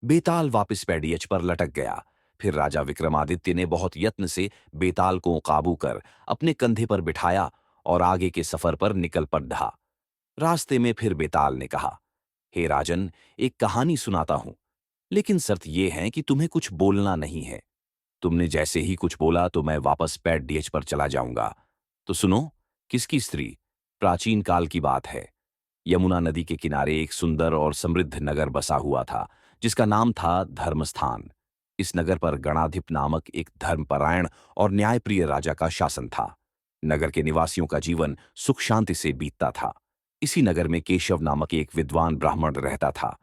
बेताल वापस पैडियच पर लटक गया। फिर राजा विक्रमादित्य ने बहुत यत्न से बेताल को काबू कर अपने कंधे पर बिठाया और आगे के सफर पर निकल पड़ा। रास्ते में फिर बेताल ने कहा, हे राजन, एक कहानी सुनाता हूं, लेकिन शर्त यह है कि तुम्हें कुछ बोलना नहीं है। तुमने जैसे ही कुछ बोला तो मैं वापस पैडियच पर चला जाऊंगा। तो सुनो। किसकी स्त्री? प्राचीन काल की बात है। यमुना नदी के किनारे एक सुंदर और समृद्ध नगर बसा हुआ था, जिसका नाम था धर्मस्थान। इस नगर पर गणाधिप नामक एक धर्मपरायण और न्यायप्रिय राजा का शासन था। नगर के निवासियों का जीवन सुख शांति से बीतता था। इसी नगर में केशव नामक एक विद्वान ब्राह्मण रहता था।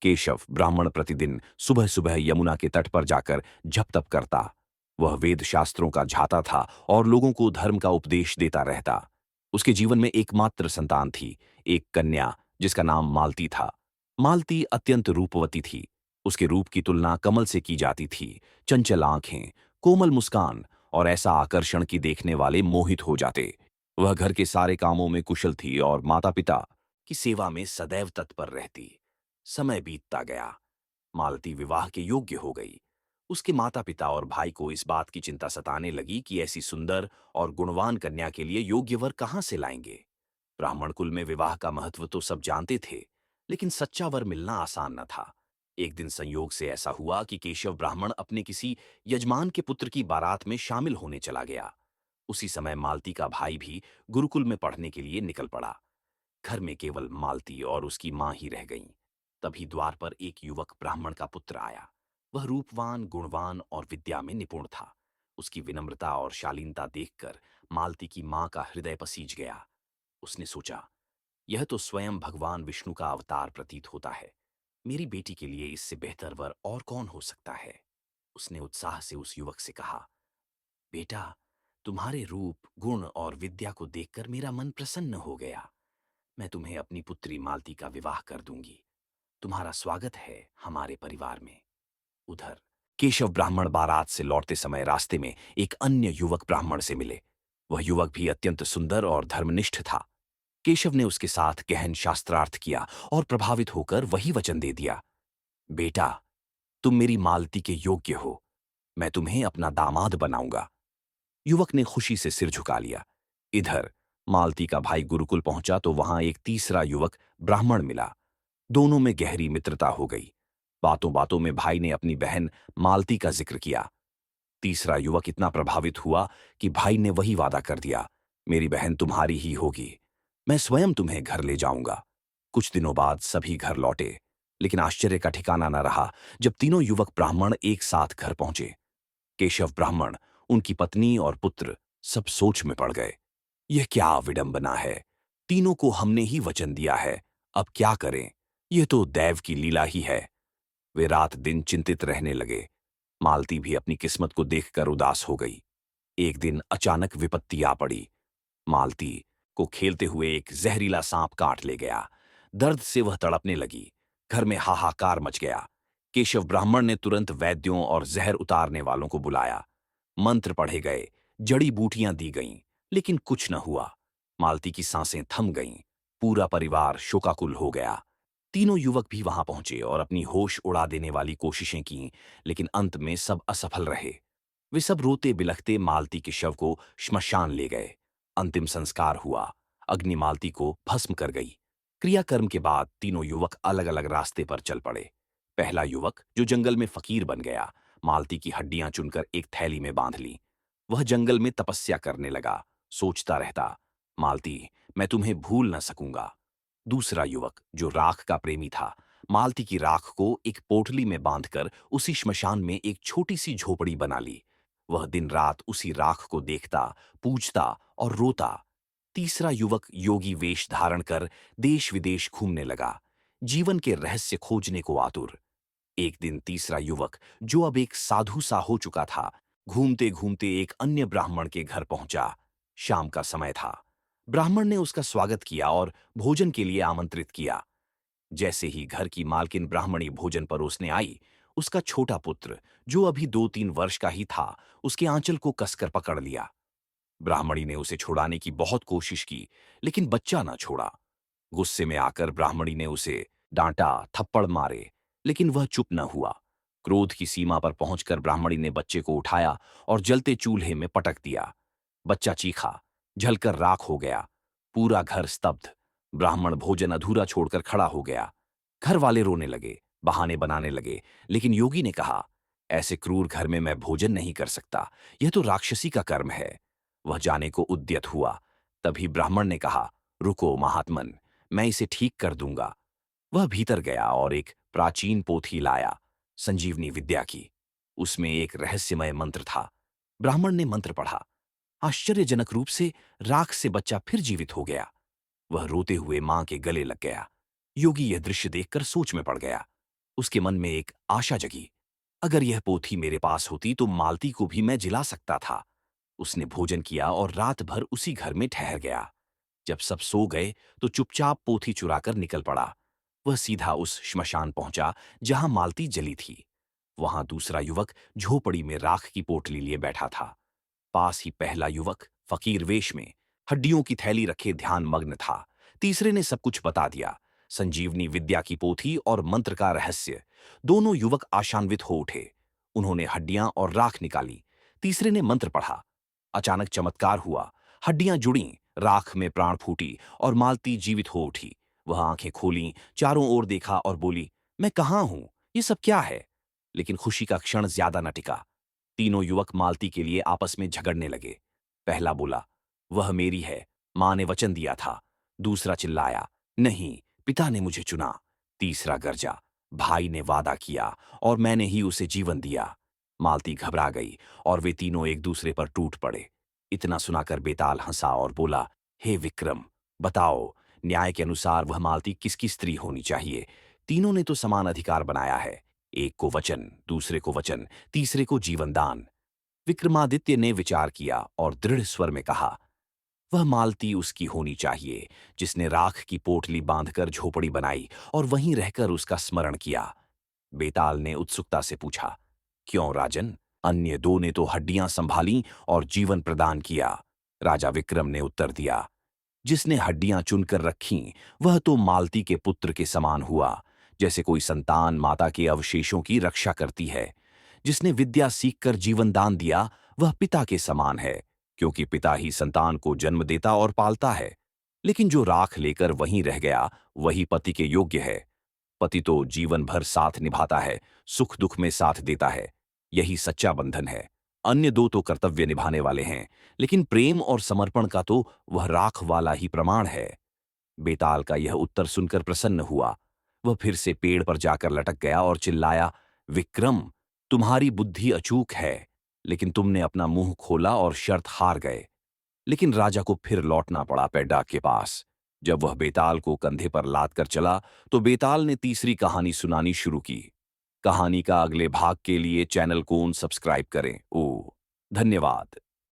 केशव ब्राह्मण प्रतिदिन सुबह सुबह यमुना के तट पर जाकर जप तप करता। वह वेद शास्त्रों का झाता था और लोगों को धर्म का उपदेश देता रहता। उसके जीवन में एकमात्र संतान थी, एक कन्या, जिसका नाम मालती था। मालती अत्यंत रूपवती थी। उसके रूप की तुलना कमल से की जाती थी। चंचल आंखें, कोमल मुस्कान और ऐसा आकर्षण कि देखने वाले मोहित हो जाते। वह घर के सारे कामों में कुशल थी और माता पिता की सेवा में सदैव तत्पर रहती। समय बीतता गया। मालती विवाह के योग्य हो गई। उसके माता पिता और भाई को इस बात की चिंता सताने लगी कि ऐसी सुंदर और गुणवान कन्या के लिए योग्य वर कहां से लाएंगे। ब्राह्मण कुल में विवाह का महत्व तो सब जानते थे, लेकिन सच्चा वर मिलना आसान न था। एक दिन संयोग से ऐसा हुआ कि केशव ब्राह्मण अपने किसी यजमान के पुत्र की बारात में शामिल होने चला गया। उसी समय मालती का भाई भी गुरुकुल में पढ़ने के लिए निकल पड़ा। घर में केवल मालती और उसकी मां ही रह गईं। तभी द्वार पर एक युवक ब्राह्मण का पुत्र आया। वह रूपवान, गुणवान और विद्या में निपुण था। उसकी विनम्रता और शालीनता देखकर मालती की मां का हृदय पसीज गया। उसने सोचा, यह तो स्वयं भगवान विष्णु का अवतार प्रतीत होता है। मेरी बेटी के लिए इससे बेहतर वर और कौन हो सकता है। उसने उत्साह से उस युवक से कहा, बेटा, तुम्हारे रूप, गुण और विद्या को देखकर मेरा मन प्रसन्न हो गया। मैं तुम्हें अपनी पुत्री मालती का विवाह कर दूंगी। तुम्हारा स्वागत है हमारे परिवार में। उधर केशव ब्राह्मण बारात से लौटते समय रास्ते में एक अन्य युवक ब्राह्मण से मिले। वह युवक भी अत्यंत सुंदर और धर्मनिष्ठ था। केशव ने उसके साथ गहन शास्त्रार्थ किया और प्रभावित होकर वही वचन दे दिया, बेटा, तुम मेरी मालती के योग्य हो। मैं तुम्हें अपना दामाद बनाऊंगा। युवक ने खुशी से सिर झुका लिया। इधर मालती का भाई गुरुकुल पहुंचा तो वहां एक तीसरा युवक ब्राह्मण मिला। दोनों में गहरी मित्रता हो गई। बातों बातों में भाई ने अपनी बहन मालती का जिक्र किया। तीसरा युवक इतना प्रभावित हुआ कि भाई ने वही वादा कर दिया, मेरी बहन तुम्हारी ही होगी। मैं स्वयं तुम्हें घर ले जाऊंगा। कुछ दिनों बाद सभी घर लौटे, लेकिन आश्चर्य का ठिकाना न रहा जब तीनों युवक ब्राह्मण एक साथ घर पहुंचे। केशव ब्राह्मण, उनकी पत्नी और पुत्र सब सोच में पड़ गए। यह क्या विडंबना है। तीनों को हमने ही वचन दिया है, अब क्या करें। यह तो दैव की लीला ही है। वे रात दिन चिंतित रहने लगे। मालती भी अपनी किस्मत को देखकर उदास हो गई। एक दिन अचानक विपत्ति आ पड़ी। मालती को खेलते हुए एक जहरीला सांप काट ले गया। दर्द से वह तड़पने लगी। घर में हाहाकार मच गया। केशव ब्राह्मण ने तुरंत वैद्यों और जहर उतारने वालों को बुलाया। मंत्र पढ़े गए, जड़ी बूटियां दी गईं, लेकिन कुछ न हुआ। मालती की सांसें थम गईं। पूरा परिवार शोकाकुल हो गया। तीनों युवक भी वहां पहुंचे और अपनी होश उड़ा देने वाली कोशिशें कीं, लेकिन अंत में सब असफल रहे। वे सब रोते बिलखते मालती के शव को श्मशान ले गए। अंतिम संस्कार हुआ। अग्नि मालती को भस्म कर गई। क्रियाकर्म के बाद तीनों युवक अलग अलग रास्ते पर चल पड़े। पहला युवक, जो जंगल में फकीर बन गया, मालती की हड्डियां चुनकर एक थैली में बांध ली। वह जंगल में तपस्या करने लगा, सोचता रहता, मालती, मैं तुम्हें भूल न सकूंगा। दूसरा युवक, जो राख का प्रेमी था, मालती की राख को एक पोटली में बांधकर उसी श्मशान में एक छोटी सी झोपड़ी बना ली। वह दिन रात उसी राख को देखता, पूजता और रोता। तीसरा युवक योगी वेश धारण कर देश विदेश घूमने लगा, जीवन के रहस्य खोजने को आतुर। एक दिन तीसरा युवक, जो अब एक साधु सा हो चुका था, घूमते घूमते एक अन्य ब्राह्मण के घर पहुंचा। शाम का समय था। ब्राह्मण ने उसका स्वागत किया और भोजन के लिए आमंत्रित किया। जैसे ही घर की मालकिन ब्राह्मणी भोजन परोसने आई, उसका छोटा पुत्र, जो अभी 2-3 वर्ष का ही था, उसके आंचल को कसकर पकड़ लिया। ब्राह्मणी ने उसे छुड़ाने की बहुत कोशिश की, लेकिन बच्चा ना छोड़ा। गुस्से में आकर ब्राह्मणी ने उसे डांटा, थप्पड़ मारे। लेकिन वह चुप न हुआ। क्रोध की सीमा पर पहुंचकर ब्राह्मणी ने बच्चे को उठाया और जलते चूल्हे में पटक दिया। बच्चा चीखा, जलकर राख हो गया। पूरा घर स्तब्ध। ब्राह्मण भोजन अधूरा छोड़कर खड़ा हो गया। घर वाले रोने लगे, बहाने बनाने लगे, लेकिन योगी ने कहा, ऐसे क्रूर घर में मैं भोजन नहीं कर सकता, यह तो राक्षसी का कर्म है। वह जाने को उद्यत हुआ। तभी ब्राह्मण ने कहा, रुको महात्मन, मैं इसे ठीक कर दूंगा। वह भीतर गया और एक प्राचीन पोथी लाया, संजीवनी विद्या की। उसमें एक रहस्यमय मंत्र था। ब्राह्मण ने मंत्र पढ़ा। आश्चर्यजनक रूप से राख से बच्चा फिर जीवित हो गया। वह रोते हुए मां के गले लग गया। योगी यह दृश्य देखकर सोच में पड़ गया। उसके मन में एक आशा जगी। अगर यह पोथी मेरे पास होती तो मालती को भी मैं जिला सकता था। उसने भोजन किया और रात भर उसी घर में ठहर गया। जब सब सो गए तो चुपचाप पोथी चुराकर निकल पड़ा। वह सीधा उस श्मशान पहुंचा जहां मालती जली थी। वहां दूसरा युवक झोपड़ी में राख की पोटली लिए बैठा था। पास ही पहला युवक फकीर वेश में हड्डियों की थैली रखे ध्यान मग्न था। तीसरे ने सब कुछ बता दिया, संजीवनी विद्या की पोथी और मंत्र का रहस्य। दोनों युवक आशान्वित हो उठे। उन्होंने हड्डियां और राख निकाली। तीसरे ने मंत्र पढ़ा। अचानक चमत्कार हुआ। हड्डियां जुड़ीं, राख में प्राण फूटी और मालती जीवित हो उठी। वह आंखें खोलीं, चारों ओर देखा और बोली, मैं कहां हूं? ये सब क्या है? लेकिन खुशी का क्षण ज्यादा न टिका। तीनों युवक मालती के लिए आपस में झगड़ने लगे। पहला बोला, वह मेरी है, मां ने वचन दिया था। दूसरा चिल्लाया, नहीं, पिता ने मुझे चुना। तीसरा गरजा, भाई ने वादा किया और मैंने ही उसे जीवन दिया। मालती घबरा गई और वे तीनों एक दूसरे पर टूट पड़े। इतना सुनाकर बेताल हंसा और बोला, हे विक्रम, बताओ, न्याय के अनुसार वह मालती किसकी स्त्री होनी चाहिए? तीनों ने तो समान अधिकार बनाया है। एक को वचन, दूसरे को वचन, तीसरे को जीवन दान। विक्रमादित्य ने विचार किया और दृढ़ स्वर में कहा, वह मालती उसकी होनी चाहिए जिसने राख की पोटली बांधकर झोपड़ी बनाई और वहीं रहकर उसका स्मरण किया। बेताल ने उत्सुकता से पूछा, क्यों राजन? अन्य दो ने तो हड्डियां संभाली और जीवन प्रदान किया। राजा विक्रम ने उत्तर दिया, जिसने हड्डियां चुनकर रखीं वह तो मालती के पुत्र के समान हुआ, जैसे कोई संतान माता के अवशेषों की रक्षा करती है। जिसने विद्या सीखकर जीवन दान दिया वह पिता के समान है, क्योंकि पिता ही संतान को जन्म देता और पालता है। लेकिन जो राख लेकर वहीं रह गया वही पति के योग्य है। पति तो जीवन भर साथ निभाता है, सुख दुख में साथ देता है। यही सच्चा बंधन है। अन्य दो तो कर्तव्य निभाने वाले हैं, लेकिन प्रेम और समर्पण का तो वह राख वाला ही प्रमाण है। बेताल का यह उत्तर सुनकर प्रसन्न हुआ। वह फिर से पेड़ पर जाकर लटक गया और चिल्लाया, विक्रम, तुम्हारी बुद्धि अचूक है, लेकिन तुमने अपना मुंह खोला और शर्त हार गए। लेकिन राजा को फिर लौटना पड़ा पेड्डा के पास। जब वह बेताल को कंधे पर लाद कर चला तो बेताल ने तीसरी कहानी सुनानी शुरू की। कहानी का अगले भाग के लिए चैनल को सब्सक्राइब करें। धन्यवाद।